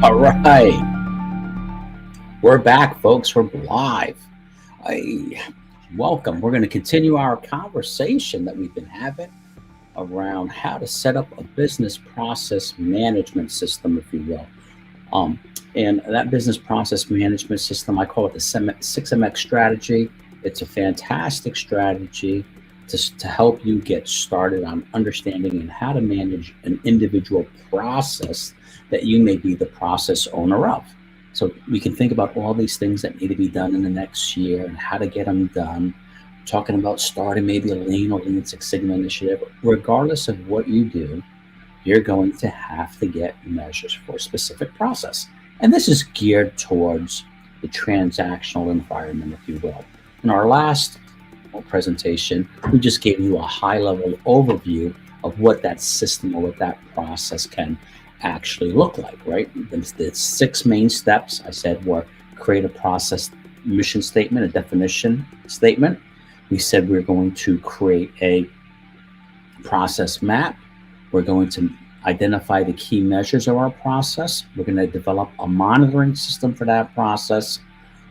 All right, we're back, folks. We're live. Welcome. We're going to continue our conversation that we've been having around how to set up a business process management system, if you will. Um, and that business process management system, I call it the 6MX strategy. It's a fantastic strategy to help you get started on understanding and how to manage an individual process that you may be the process owner of. So we can think about all these things that need to be done in the next year and how to get them done. Talking about starting maybe a Lean or Lean Six Sigma initiative. Regardless of what you do, you're going to have to get measures for a specific process. And this is geared towards the transactional environment, if you will. In our last presentation, we just gave you a high level overview of what that system or what that process can actually look like, right? The six main steps I said were create a process mission statement, a definition statement. We said we're going to create a process map. We're going to identify the key measures of our process. We're going to develop a monitoring system for that process.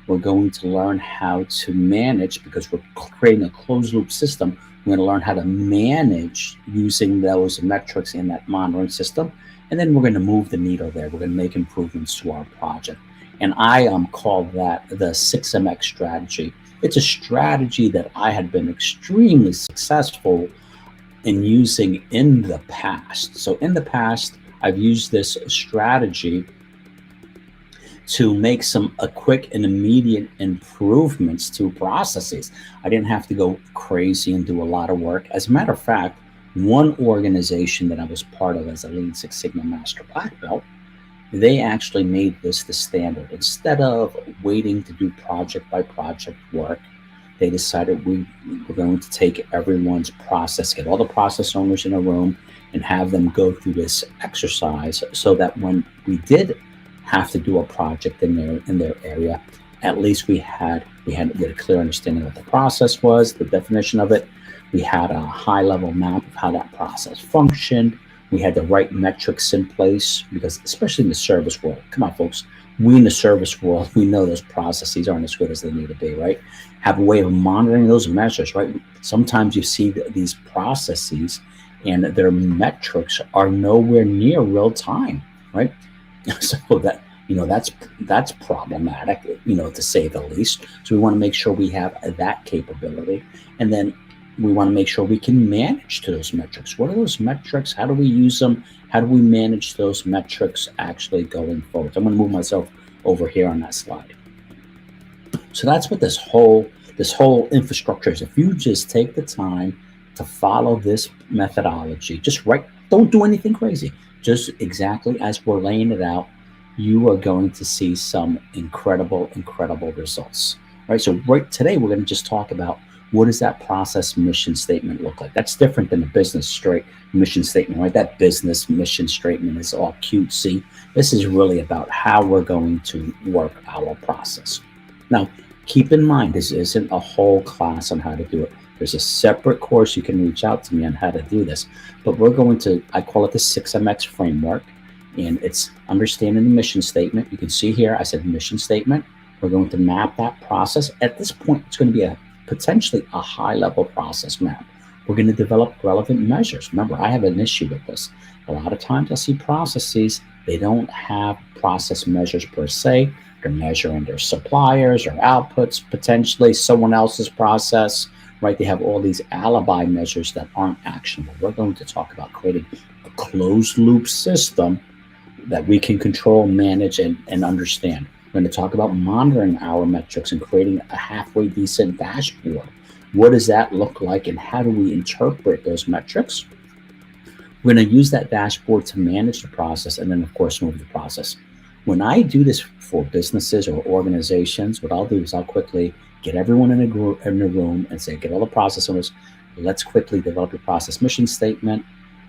We're going to learn how to manage, because we're creating a closed loop system. We're going to learn how to manage using those metrics in that monitoring system. And then we're going to move the needle there. We're going to make improvements to our project. And I call that the 6MX strategy. It's a strategy that I had been extremely successful in using in the past. So in the past, I've used this strategy to make some quick and immediate improvements to processes. I didn't have to go crazy and do a lot of work. As a matter of fact, one organization that I was part of as a Lean Six Sigma Master Black Belt, they actually made this the standard. Instead of waiting to do project by project work, they decided we were going to take everyone's process, get all the process owners in a room and have them go through this exercise, so that when we did have to do a project in their area, at least we had a clear understanding of what the process was, the definition of it. We had a high level map of how that process functioned. We had the right metrics in place, because especially in the service world, come on folks, we in the service world, we know those processes aren't as good as they need to be, right? Have a way of monitoring those measures, right? Sometimes you see these processes and their metrics are nowhere near real time, right? So that's problematic, to say the least. So we want to make sure we have that capability. And then we want to make sure we can manage to those metrics. What are those metrics? How do we use them? How do we manage those metrics actually going forward? I'm going to move myself over here on that slide. So that's what this whole infrastructure is. If you just take the time to follow this methodology, just don't do anything crazy. Just exactly as we're laying it out, you are going to see some incredible results. Right. So today we're going to just talk about, what does that process mission statement look like? That's different than a business straight mission statement, right? That business mission statement is all cutesy. This is really about how we're going to work our process. Now, keep in mind, this isn't a whole class on how to do it. There's a separate course you can reach out to me on how to do this. But we're going to, I call it the 6MX framework, and it's understanding the mission statement. You can see here, I said mission statement. We're going to map that process. At this point, it's going to be potentially a high-level process map. We're going to develop relevant measures. Remember, I have an issue with this. A lot of times I see processes, they don't have process measures per se. They're measuring their suppliers or outputs, potentially someone else's process, right? They have all these alibi measures that aren't actionable. We're going to talk about creating a closed-loop system that we can control, manage, and understand. We're going to talk about monitoring our metrics and creating a halfway decent dashboard. What does that look like, and how do we interpret those metrics? We're going to use that dashboard to manage the process, and then, of course, move the process. When I do this for businesses or organizations, what I'll do is I'll quickly get everyone in a room and say, get all the process owners, let's quickly develop a process mission statement.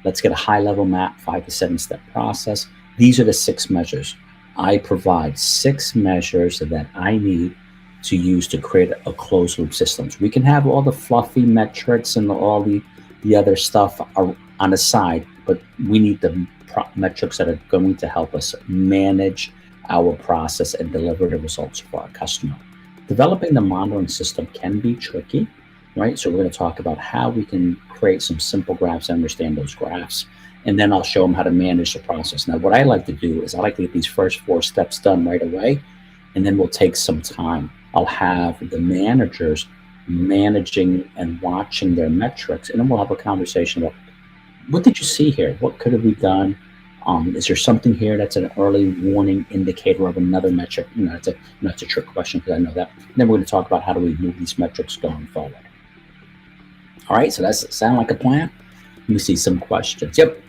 Let's get a high-level map, 5 to 7 step process. These are the 6 measures. I provide 6 measures that I need to use to create a closed loop systems. We can have all the fluffy metrics and all the other stuff on the side, but we need the metrics that are going to help us manage our process and deliver the results for our customer. Developing the monitoring system can be tricky, right? So we're going to talk about how we can create some simple graphs and understand those graphs. And then I'll show them how to manage the process. Now, what I like to do is I like to get these first 4 steps done right away, and then we'll take some time. I'll have the managers managing and watching their metrics, and then we'll have a conversation about what did you see here? What could have we done? Is there something here that's an early warning indicator of another metric? It's a trick question because I know that. And then we're going to talk about how do we move these metrics going forward. All right, so does that sound like a plan? Let me see some questions. Yep,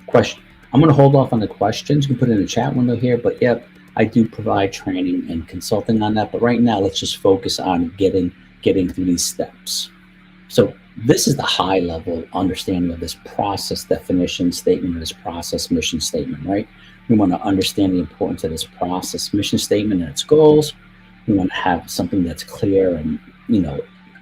question. I'm going to hold off on the questions. You can put it in the chat window here, but yep, I do provide training and consulting on that. But right now, let's just focus on getting through these steps. So this is the high level understanding of this process definition statement, or this process mission statement, right? We want to understand the importance of this process mission statement and its goals. We want to have something that's clear and,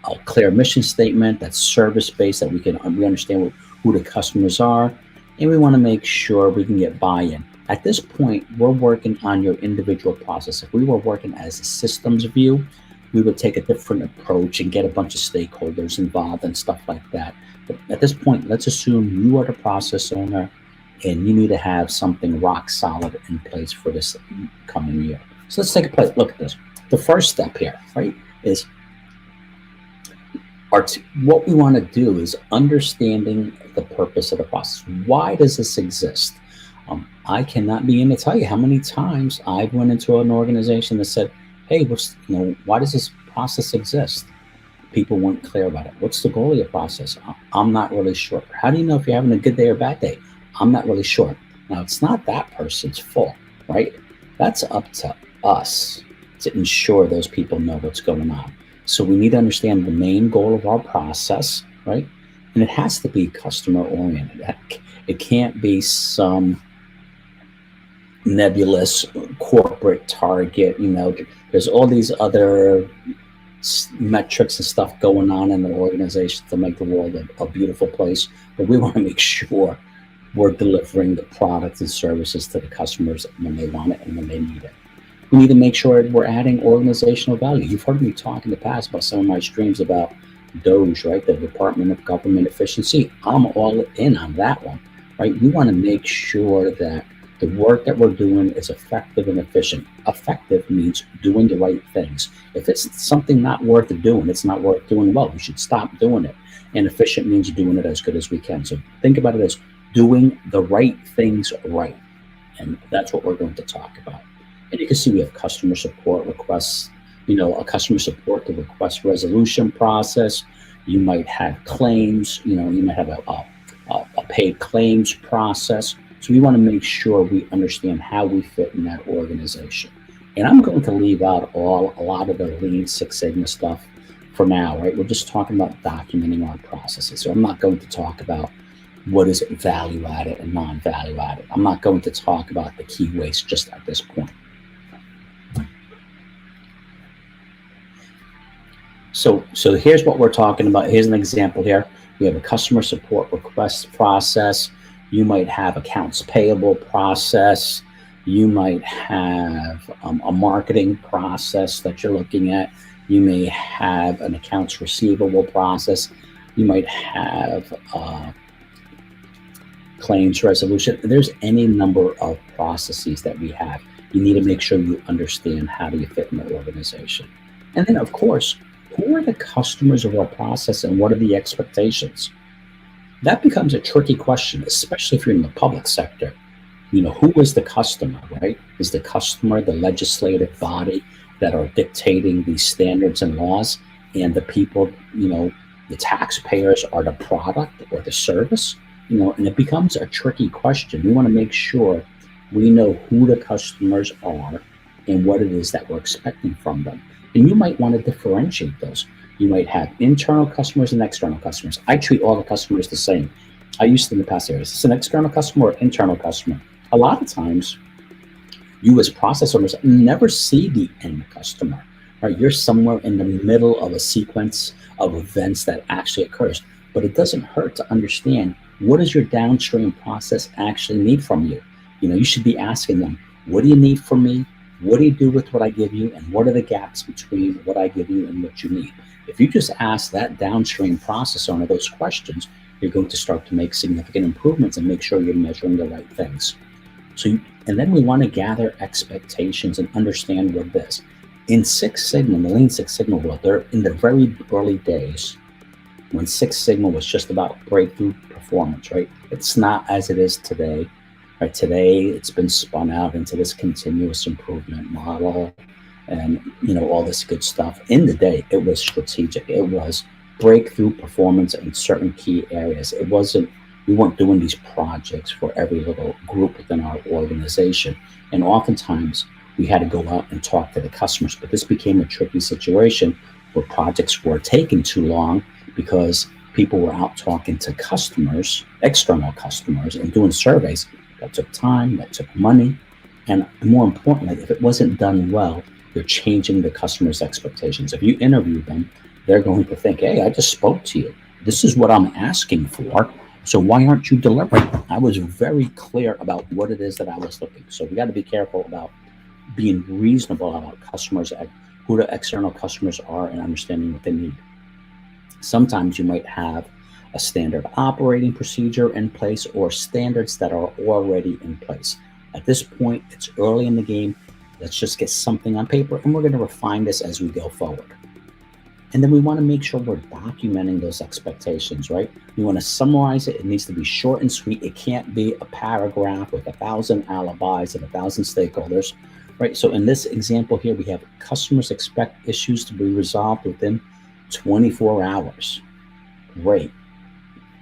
a clear mission statement that's service-based, that we understand who the customers are. And we want to make sure we can get buy-in. At this point, we're working on your individual process. If we were working as a systems view, we would take a different approach and get a bunch of stakeholders involved and stuff like that. But at this point, let's assume you are the process owner and you need to have something rock solid in place for this coming year. So let's take a look at this. The first step here, right, is what we want to do is understanding the purpose of the process. Why does this exist? I cannot begin to tell you how many times I've went into an organization that said, hey, why does this process exist? People weren't clear about it. What's the goal of your process? I'm not really sure. How do you know if you're having a good day or bad day? I'm not really sure. Now, it's not that person's fault, right? That's up to us to ensure those people know what's going on. So we need to understand the main goal of our process, right? And it has to be customer oriented. It can't be some nebulous corporate target. There's all these other metrics and stuff going on in the organization to make the world a beautiful place, but we want to make sure we're delivering the products and services to the customers when they want it and when they need it. We need to make sure we're adding organizational value. You've heard me talk in the past about some of my streams about DOGE, right? The Department of Government Efficiency. I'm all in on that one, right? We want to make sure that the work that we're doing is effective and efficient. Effective means doing the right things. If it's something not worth doing, it's not worth doing well. We should stop doing it. And efficient means doing it as good as we can. So think about it as doing the right things right. And that's what we're going to talk about. And you can see we have customer support requests, a customer support, the request resolution process. You might have claims, you might have a paid claims process. So we want to make sure we understand how we fit in that organization. And I'm going to leave out a lot of the Lean Six Sigma stuff for now, right? We're just talking about documenting our processes. So I'm not going to talk about what is value added and non-value added. I'm not going to talk about the key waste just at this point. So here's what we're talking about. Here's an example here. We have a customer support request process. You might have accounts payable process. You might have a marketing process that you're looking at. You may have an accounts receivable process. You might have claims resolution. There's any number of processes that we have. You need to make sure you understand how do you fit in the organization. And then, of course, who are the customers of our process and what are the expectations? That becomes a tricky question, especially if you're in the public sector. Who is the customer, right? Is the customer the legislative body that are dictating these standards and laws, and the people, the taxpayers are the product or the service? And it becomes a tricky question. We want to make sure we know who the customers are and what it is that we're expecting from them. And you might want to differentiate those. You might have internal customers and external customers. I treat all the customers the same. I used to in the past areas. Is this an external customer or internal customer? A lot of times, you as process owners never see the end customer, right? You're somewhere in the middle of a sequence of events that actually occurs. But it doesn't hurt to understand What does your downstream process actually need from you? You should be asking them, what do you need from me? What do you do with what I give you? And what are the gaps between what I give you and what you need? If you just ask that downstream process owner those questions, you're going to start to make significant improvements and make sure you're measuring the right things. And then we want to gather expectations and understand what it is. In Six Sigma, in the Lean Six Sigma world, they're in the very early days when Six Sigma was just about breakthrough performance, right? It's not as it is today, right? Today, it's been spun out into this continuous improvement model and, all this good stuff. In the day, it was strategic. It was breakthrough performance in certain key areas. We weren't doing these projects for every little group within our organization. And oftentimes we had to go out and talk to the customers, but this became a tricky situation where projects were taking too long because people were out talking to customers, external customers, and doing surveys. That took time, that took money. And more importantly, if it wasn't done well, you're changing the customer's expectations. If you interview them, they're going to think, hey, I just spoke to you. This is what I'm asking for. So why aren't you delivering? I was very clear about what it is that I was looking. So we got to be careful about being reasonable about customers, who the external customers are, and understanding what they need. Sometimes you might have a standard operating procedure in place or standards that are already in place. At this point, it's early in the game. Let's just get something on paper, and we're going to refine this as we go forward. And then we want to make sure we're documenting those expectations, right? We want to summarize it. It needs to be short and sweet. It can't be a paragraph with 1,000 alibis and 1,000 stakeholders, right? So in this example here, we have customers expect issues to be resolved within 24 hours. Great.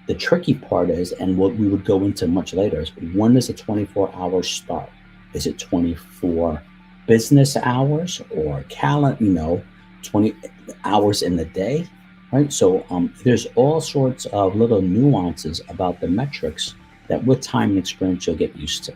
The tricky part is, and what we would go into much later, is when does a 24 hours start? Is it 24 business hours or 20 hours in the day, right? So there's all sorts of little nuances about the metrics that with time and experience you'll get used to.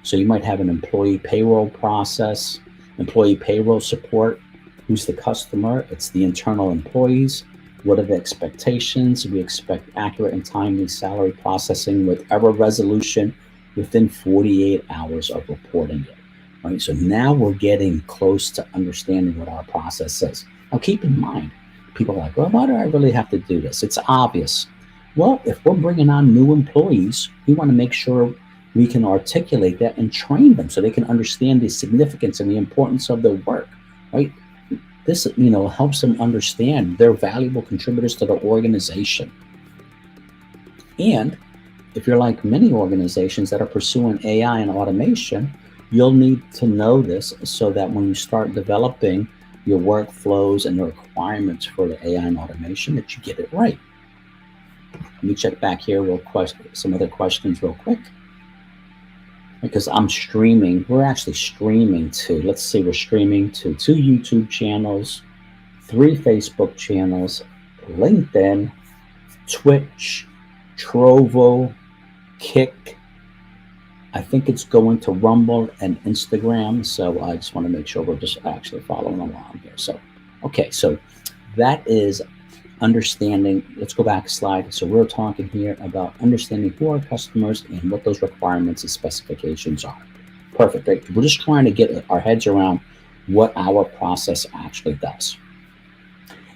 So you might have an employee payroll process, employee payroll support. Who's the customer? It's the internal employees. What are the expectations? We expect accurate and timely salary processing with error resolution within 48 hours of reporting it. Right? So now we're getting close to understanding what our process is. Now keep in mind, people are like, well, why do I really have to do this? It's obvious. Well, if we're bringing on new employees, we want to make sure we can articulate that and train them so they can understand the significance and the importance of their work, right? This, helps them understand they're valuable contributors to the organization. And if you're like many organizations that are pursuing AI and automation, you'll need to know this so that when you start developing your workflows and the requirements for the AI and automation, that you get it right. Let me check back here some other questions real quick. Because I'm streaming, we're actually streaming to, we're streaming to 2 YouTube channels, 3 Facebook channels, LinkedIn, Twitch, Trovo, Kick. I think it's going to Rumble and Instagram. So I just want to make sure we're just actually following along here. So, okay, so that is understanding. Let's go back a slide. So we're talking here about understanding who our customers and what those requirements and specifications are. Perfect, right? We're just trying to get our heads around what our process actually does.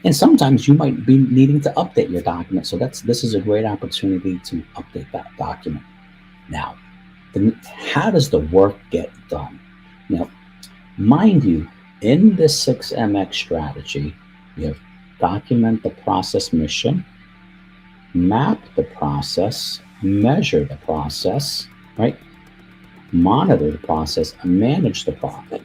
And sometimes you might be needing to update your document. So this is a great opportunity to update that document. Now, how does the work get done? Now, mind you, in this 6MX strategy, you have document the process mission, map the process, measure the process, right? Monitor the process, manage the process,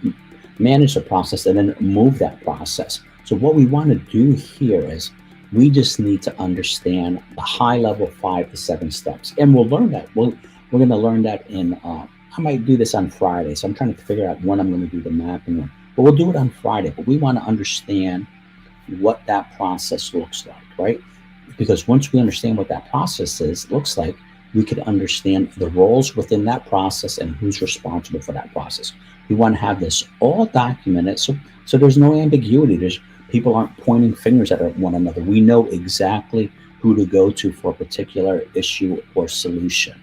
and then move that process. So what we want to do here is we just need to understand the high level 5 to 7 steps. And we'll learn that. We're going to learn that in, I might do this on Friday. So I'm trying to figure out when I'm going to do the mapping. But we'll do it on Friday. But we want to understand what that process looks like, right? Because once we understand what that process looks like, we could understand the roles within that process and who's responsible for that process. We want to have this all documented so there's no ambiguity. People aren't pointing fingers at one another. We know exactly who to go to for a particular issue or solution.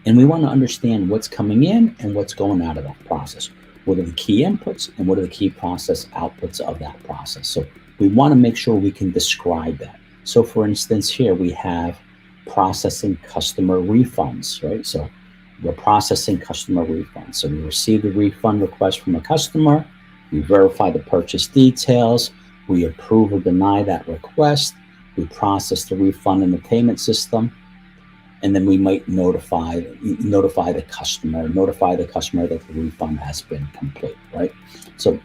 And we want to understand what's coming in and what's going out of that process. What are the key inputs and what are the key process outputs of that process? So we want to make sure we can describe that. So for instance, here we have processing customer refunds, right? So we're processing customer refunds. So we receive a refund request from a customer, we verify the purchase details, we approve or deny that request, we process the refund in the payment system, and then we might notify the customer that the refund has been complete, right? So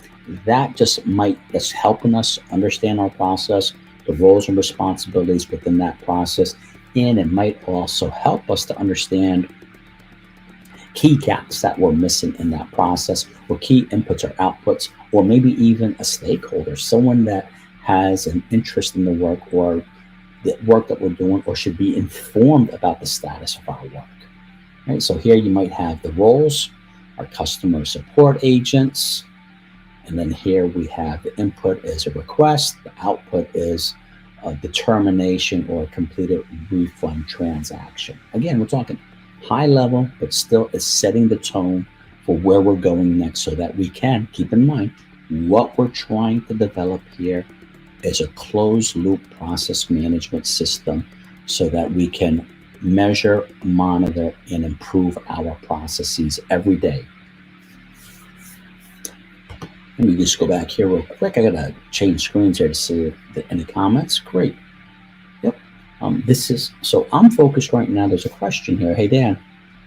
that's helping us understand our process, the roles and responsibilities within that process, and it might also help us to understand key gaps that we're missing in that process, or key inputs or outputs, or maybe even a stakeholder, someone that has an interest in the work or the work that we're doing, or should be informed about the status of our work. Right? So here you might have the roles, our customer support agents, and then here we have the input is a request, the output is a determination or a completed refund transaction. Again, we're talking high level, but still it's setting the tone for where we're going next, so that we can keep in mind what we're trying to develop here is a closed loop process management system, so that we can measure, monitor, and improve our processes every day. Let me just go back here real quick. I gotta change screens here to see any comments. Great. Yep. So I'm focused right now. There's a question here. Hey, Dan,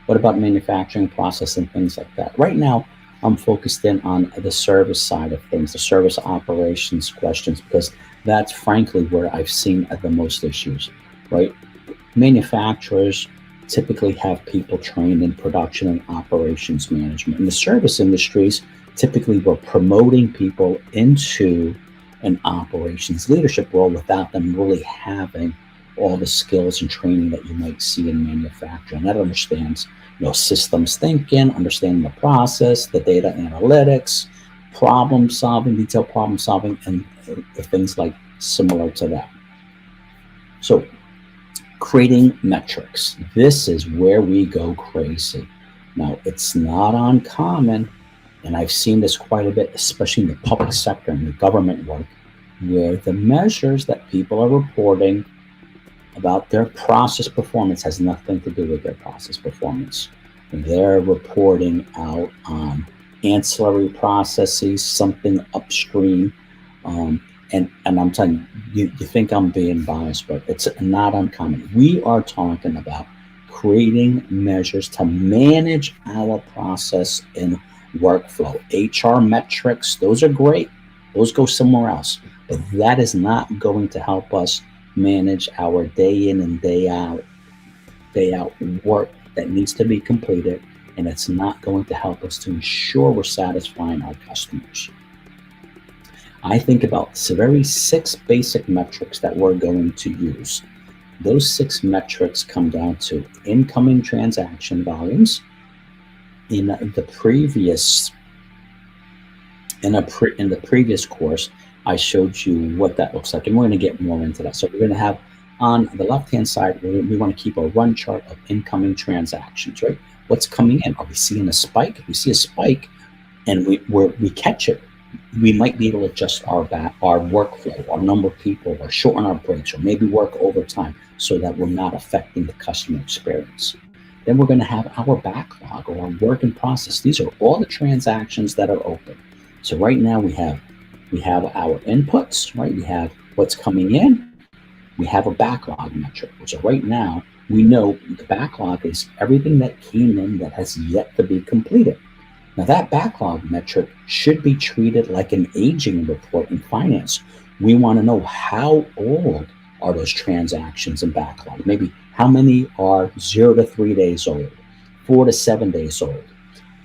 what about manufacturing process and things like that? Right now, I'm focused in on the service side of things, the service operations questions, because that's frankly where I've seen the most issues, right? Manufacturers typically have people trained in production and operations management. In the service industries, typically we're promoting people into an operations leadership role without them really having all the skills and training that you might see in manufacturing. That understands, systems thinking, understanding the process, the data analytics, problem solving, detailed problem solving, and things like similar to that. So creating metrics. This is where we go crazy. Now, it's not uncommon, and I've seen this quite a bit, especially in the public sector and the government work, where the measures that people are reporting about their process performance has nothing to do with their process performance. They're reporting out on ancillary processes, something upstream. And I'm telling you, you think I'm being biased, but it's not uncommon. We are talking about creating measures to manage our process and workflow. HR metrics, those are great. Those go somewhere else. But that is not going to help us manage our day in and day out work that needs to be completed, and it's not going to help us to ensure we're satisfying our customers. I think about very 6 basic metrics that we're going to use. Those 6 metrics come down to incoming transaction volumes. In the previous course, I showed you what that looks like, and we're going to get more into that. So we're going to have on the left-hand side, we want to keep a run chart of incoming transactions, right? What's coming in? Are we seeing a spike? If we see a spike and we catch it, we might be able to adjust our workflow, our number of people, or shorten our breaks, or maybe work overtime so that we're not affecting the customer experience. Then we're going to have our backlog, or our work in process. These are all the transactions that are open. So right now we have our inputs, right? We have what's coming in. We have a backlog metric. So right now we know the backlog is everything that came in that has yet to be completed. Now that backlog metric should be treated like an aging report in finance. We want to know how old are those transactions in backlog. Maybe how many are 0 to 3 days old, 4 to 7 days old,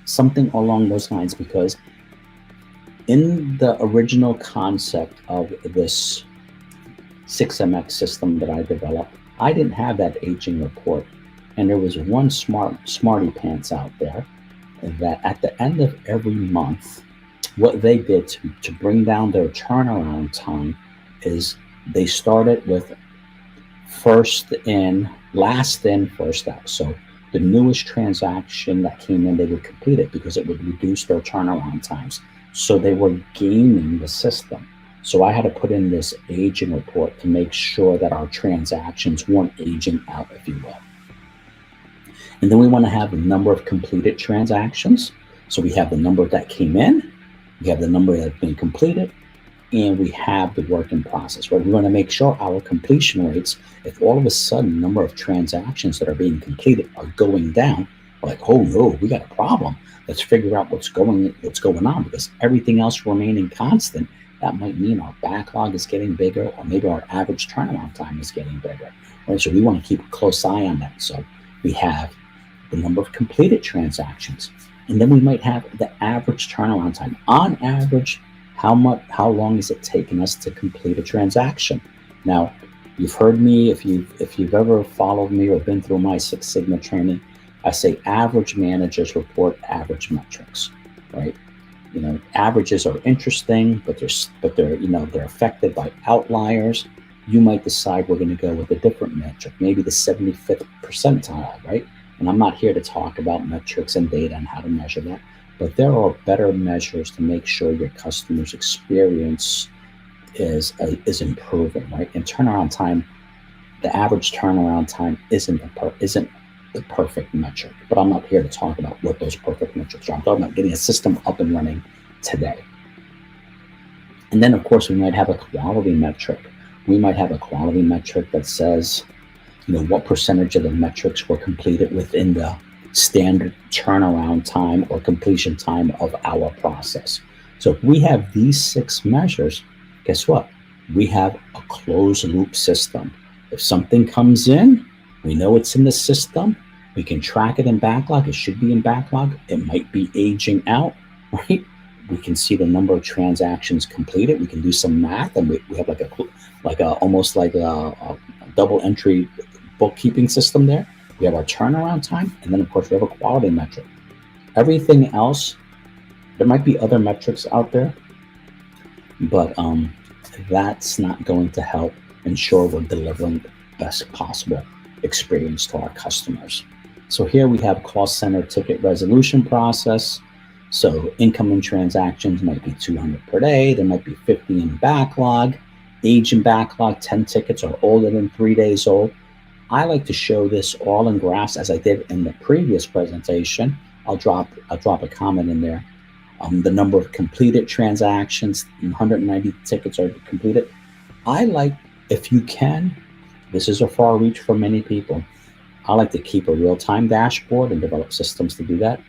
something along those lines, because in the original concept of this 6MX system that I developed, I didn't have that aging report. And there was one smarty pants out there that at the end of every month, what they did to bring down their turnaround time is they started with first in, last in, first out. So the newest transaction that came in, they would complete it because it would reduce their turnaround times. So they were gaming the system. So I had to put in this aging report to make sure that our transactions weren't aging out, if you will. And then we want to have the number of completed transactions. So we have the number that came in, we have the number that's been completed, and we have the work in process, right? We want to make sure our completion rates, if all of a sudden the number of transactions that are being completed are going down, we're like, oh no, we got a problem. Let's figure out what's going on, because everything else remaining constant, that might mean our backlog is getting bigger, or maybe our average turnaround time is getting bigger, right? So we want to keep a close eye on that. So we have the number of completed transactions, and then we might have the average turnaround time. On average, how long is it taking us to complete a transaction? Now, you've heard me, if you've ever followed me or been through my Six Sigma training, I say average managers report average metrics, right? Averages are interesting, but they're affected by outliers. You might decide we're going to go with a different metric, maybe the 75th percentile, right? And I'm not here to talk about metrics and data and how to measure that, but there are better measures to make sure your customer's experience is improving, right? And turnaround time, the average turnaround time isn't the perfect metric, but I'm not here to talk about what those perfect metrics are. I'm talking about getting a system up and running today. And then, of course, we might have a quality metric. We might have a quality metric that says, what percentage of the metrics were completed within the standard turnaround time or completion time of our process. So if we have these 6 measures, guess what? We have a closed loop system. If something comes in, we know it's in the system. We can track it in backlog. It should be in backlog. It might be aging out, right? We can see the number of transactions completed. We can do some math, and we have almost like a double entry bookkeeping system there. We have our turnaround time, and then of course we have a quality metric. Everything else, there might be other metrics out there, but that's not going to help ensure we're delivering the best possible experience to our customers. So here we have cost center ticket resolution process. So incoming transactions might be 200 per day. There might be 50 in backlog. Age in backlog, 10 tickets are older than 3 days old. I like to show this all in graphs, as I did in the previous presentation. I'll drop a comment in there. The number of completed transactions, 190 tickets are completed. I like, if you can, this is a far reach for many people, I like to keep a real-time dashboard and develop systems to do that.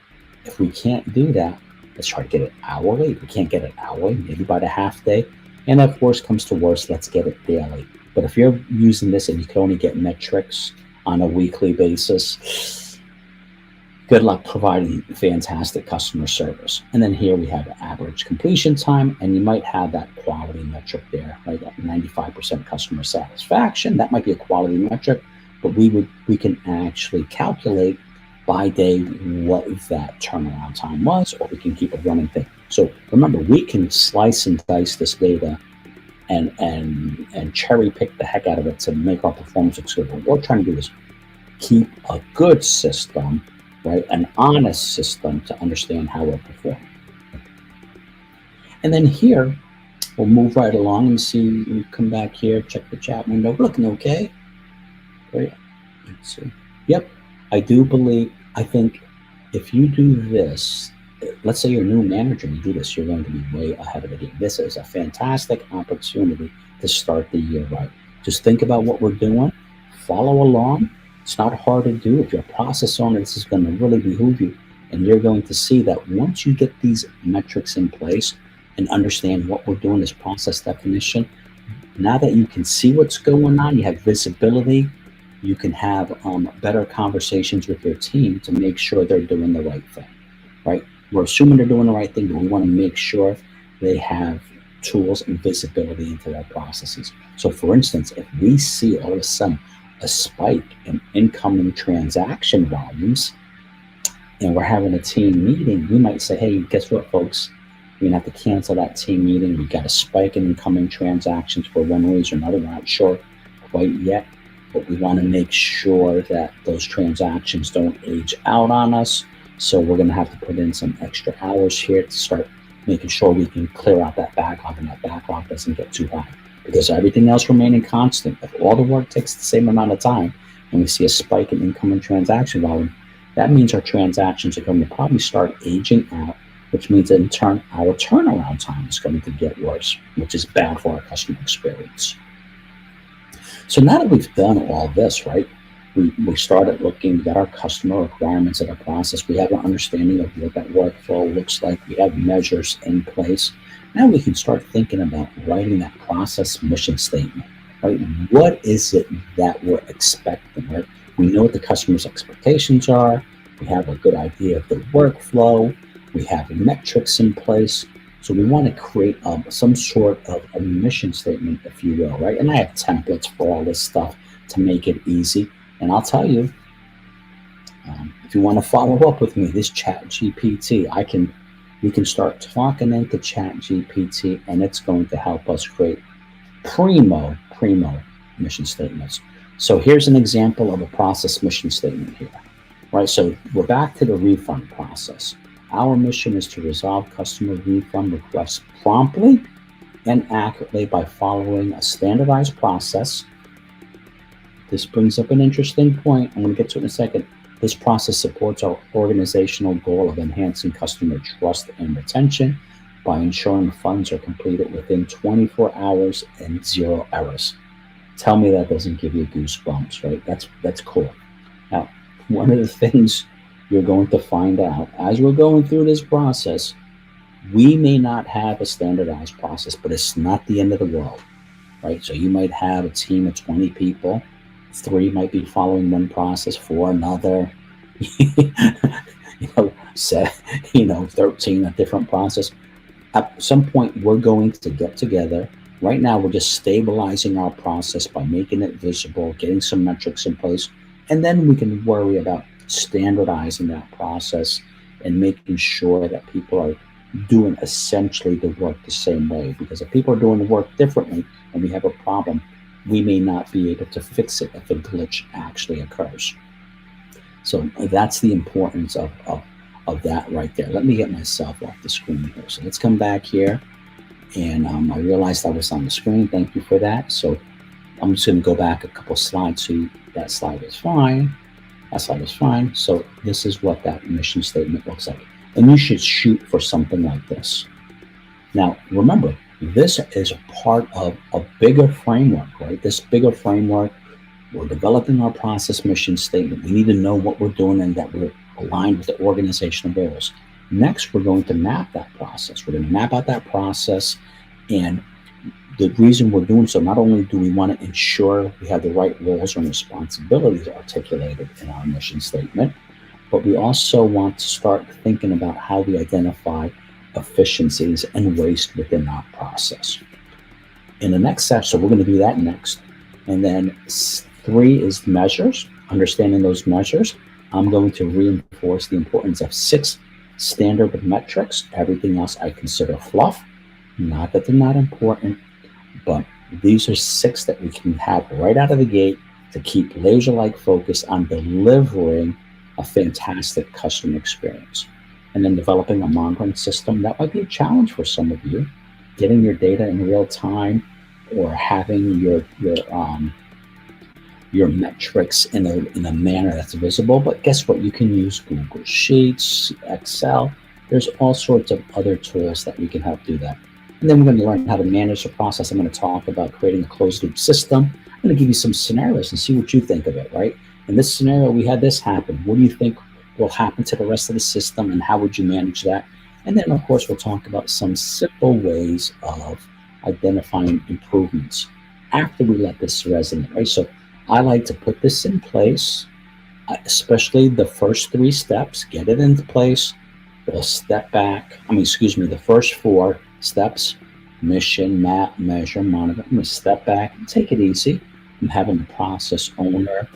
If we can't do that, let's try to get it hourly. If we can't get it hourly, maybe by the half day. And if worst comes to worst, let's get it daily. But if you're using this and you can only get metrics on a weekly basis, good luck providing fantastic customer service. And then here we have average completion time, and you might have that quality metric there, right? 95% customer satisfaction. That might be a quality metric, but we can actually calculate by day what that turnaround time was, or we can keep a running thing. So remember, we can slice and dice this data and cherry pick the heck out of it to make our performance look good. What we're trying to do is keep a good system, right? An honest system to understand how we're performing. And then here, we'll move right along and see, we come back here, check the chat window, looking okay. Great. Let's see. Yep, I think if you do this, let's say you're a new manager and you do this, you're going to be way ahead of the game. This is a fantastic opportunity to start the year right. Just think about what we're doing, follow along. It's not hard to do. If you're a process owner, this is going to really behoove you. And you're going to see that once you get these metrics in place and understand what we're doing as process definition, now that you can see what's going on, you have visibility, you can have better conversations with your team to make sure they're doing the right thing, right? We're assuming they're doing the right thing, but we want to make sure they have tools and visibility into their processes. So for instance, if we see all of a sudden a spike in incoming transaction volumes and we're having a team meeting, we might say, hey, guess what, folks? We're going to have to cancel that team meeting. We got a spike in incoming transactions for one reason or another. We're not sure quite yet. but we want to make sure that those transactions don't age out on us. So we're going to have to put in some extra hours here to start making sure we can clear out that backlog, and that backlog doesn't get too high, because everything else remaining constant. If all the work takes the same amount of time and we see a spike in incoming transaction volume, that means our transactions are going to probably start aging out, which means in turn our turnaround time is going to get worse, which is bad for our customer experience. So now that we've done all this, right, we started looking at our customer requirements and our process. We have an understanding of what that workflow looks like. We have measures in place. Now we can start thinking about writing that process mission statement, right? What is it that we're expecting, right? We know what the customer's expectations are. We have a good idea of the workflow. We have metrics in place. So we want to create some sort of a mission statement, if you will, right? And I have templates for all this stuff to make it easy. And I'll tell you, if you want to follow up with me, this Chat GPT, we can start talking into Chat GPT, and it's going to help us create primo mission statements. So here's an example of a process mission statement here, right? So we're back to the refund process. Our mission is to resolve customer refund requests promptly and accurately by following a standardized process. This brings up an interesting point. I'm going to get to it in a second. This process supports our organizational goal of enhancing customer trust and retention by ensuring funds are completed within 24 hours and 0 errors. Tell me that doesn't give you goosebumps, right? That's cool. Now, one of the things you're going to find out as we're going through this process, we may not have a standardized process, but it's not the end of the world, right? So you might have a team of 20 people. 3 might be following one process, 4 another, 13 a different process. At some point, we're going to get together. Right now, we're just stabilizing our process by making it visible, getting some metrics in place, and then we can worry about standardizing that process and making sure that people are doing essentially the work the same way. Because if people are doing the work differently and we have a problem, we may not be able to fix it if a glitch actually occurs. So that's the importance of that right there. Let me get myself off the screen here. So let's come back here. And I realized I was on the screen. Thank you for that. So I'm just going to go back a couple slides. So that slide is fine. That slide is fine. So this is what that mission statement looks like. And you should shoot for something like this. Now, remember, this is a part of a bigger framework, right? This bigger framework, we're developing our process mission statement. We need to know what we're doing and that we're aligned with the organizational goals. Next, we're going to map that process. We're going to map out that process. And the reason we're doing so, not only do we want to ensure we have the right roles and responsibilities articulated in our mission statement, but we also want to start thinking about how we identify efficiencies and waste within our process. In the next section, so we're going to do that next. And then 3 is measures, understanding those measures. I'm going to reinforce the importance of 6 standard metrics. Everything else I consider fluff. Not that they're not important, but these are 6 that we can have right out of the gate to keep laser-like focus on delivering a fantastic customer experience. And then developing a monitoring system. That might be a challenge for some of you, getting your data in real time or having your metrics in a manner that's visible. But guess what? You can use Google Sheets, Excel. There's all sorts of other tools that we can help do that. And then we're going to learn how to manage the process. I'm going to talk about creating a closed loop system. I'm going to give you some scenarios and see what you think of it, right? In this scenario, we had this happen. What do you think will happen to the rest of the system, and how would you manage that? And then, of course, we'll talk about some simple ways of identifying improvements after we let this resonate, right? So I like to put this in place, especially the first 3 steps, get it into place. We'll step back. The first 4 steps, mission, map, measure, monitor. I'm going to step back and take it easy. I'm having the process owner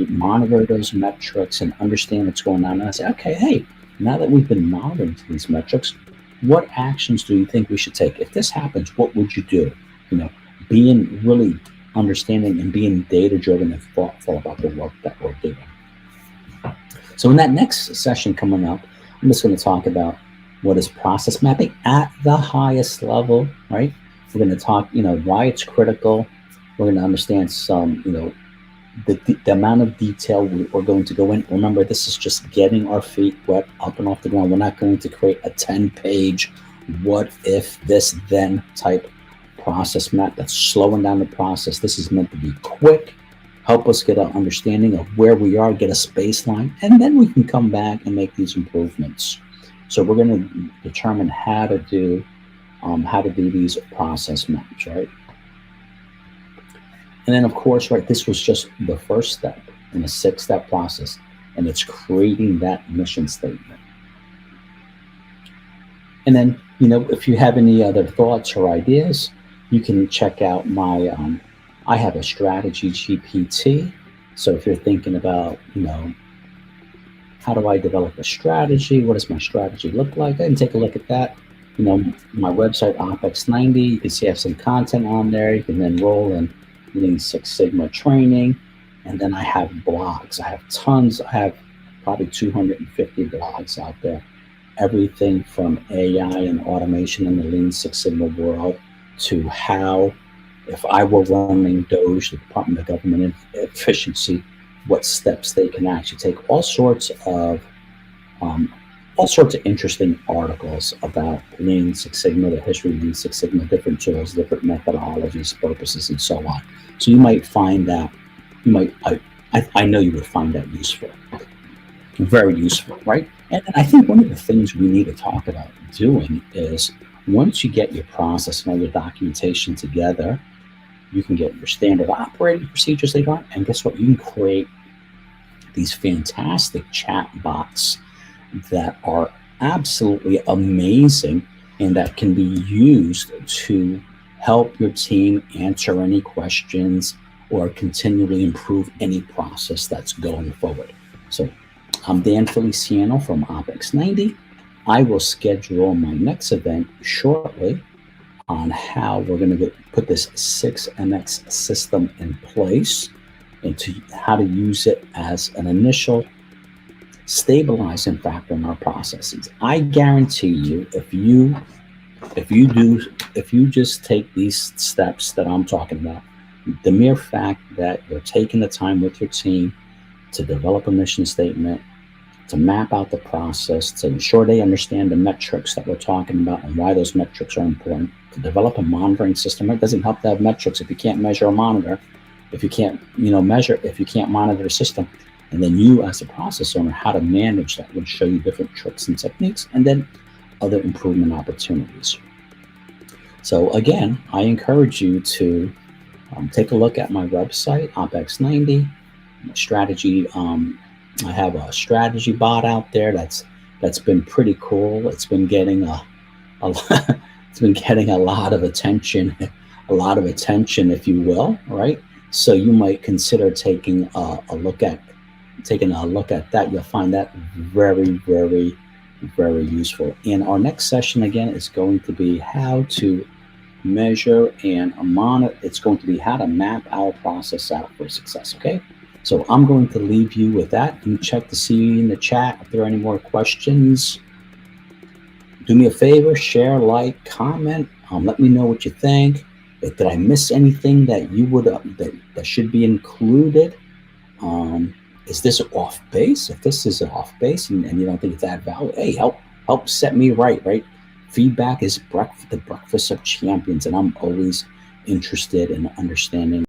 monitor those metrics and understand what's going on. And I say, okay, hey, now that we've been monitoring these metrics, what actions do you think we should take? If this happens, what would you do? Being really understanding and being data-driven and thoughtful about the work that we're doing. So in that next session coming up, I'm just going to talk about what is process mapping at the highest level, right? We're going to talk, why it's critical. We're going to understand some, the amount of detail we're going to go in. Remember, this is just getting our feet wet, up and off the ground. We're not going to create a 10-page what if this then type process map that's slowing down the process. This is meant to be quick, help us get an understanding of where we are, get a baseline, and then we can come back and make these improvements. So we're going to determine how to do these process maps, right? And then, of course, right, this was just the first step in a 6-step process, and it's creating that mission statement. And then, if you have any other thoughts or ideas, you can check out my, I have a strategy GPT. So if you're thinking about, how do I develop a strategy? What does my strategy look like? I can take a look at that. My website, OpEx90, you can see I have some content on there. You can then enroll in Lean Six Sigma training. And then I have blogs. I have tons. I have probably 250 blogs out there. Everything from AI and automation in the Lean Six Sigma world to how, if I were running DOGE, the Department of Government Efficiency, what steps they can actually take. All sorts of interesting articles about Lean Six Sigma, the history of Lean Six Sigma, different tools, different methodologies, purposes, and so on. So you might find that, I know you would find that useful, very useful, right? And I think one of the things we need to talk about doing is, once you get your process and all your documentation together, you can get your standard operating procedures later on, and guess what? You can create these fantastic chat bots that are absolutely amazing and that can be used to help your team answer any questions or continually improve any process that's going forward. So I'm Dan Feliciano from OpEx90. I will schedule my next event shortly on how we're going to put this 6MX system in place and how to use it as an initial stabilizing factor in our processes. I guarantee you, if you just take these steps that I'm talking about, the mere fact that you're taking the time with your team to develop a mission statement, to map out the process, to ensure they understand the metrics that we're talking about and why those metrics are important, to develop a monitoring system. It doesn't help to have metrics if you can't measure or monitor, if you can't measure, if you can't monitor the system. And then you, as a process owner, how to manage that would show you different tricks and techniques, and then other improvement opportunities. So again, I encourage you to take a look at my website, OpEx90 strategy. I have a strategy bot out there that's been pretty cool. It's been getting it's been getting a lot of attention, if you will, right? So you might consider taking a look at that. You'll find that very, very, very useful. And our next session again is going to be how to measure and monitor. It's going to be how to map our process out for success. Okay. So I'm going to leave you with that. You check to see in the chat if there are any more questions. Do me a favor, share, like, comment. Let me know what you think. Did I miss anything that you would that should be included? Is this off base? If this is off base and you don't think it's that valid, hey, help set me right? Feedback is the breakfast of champions, and I'm always interested in understanding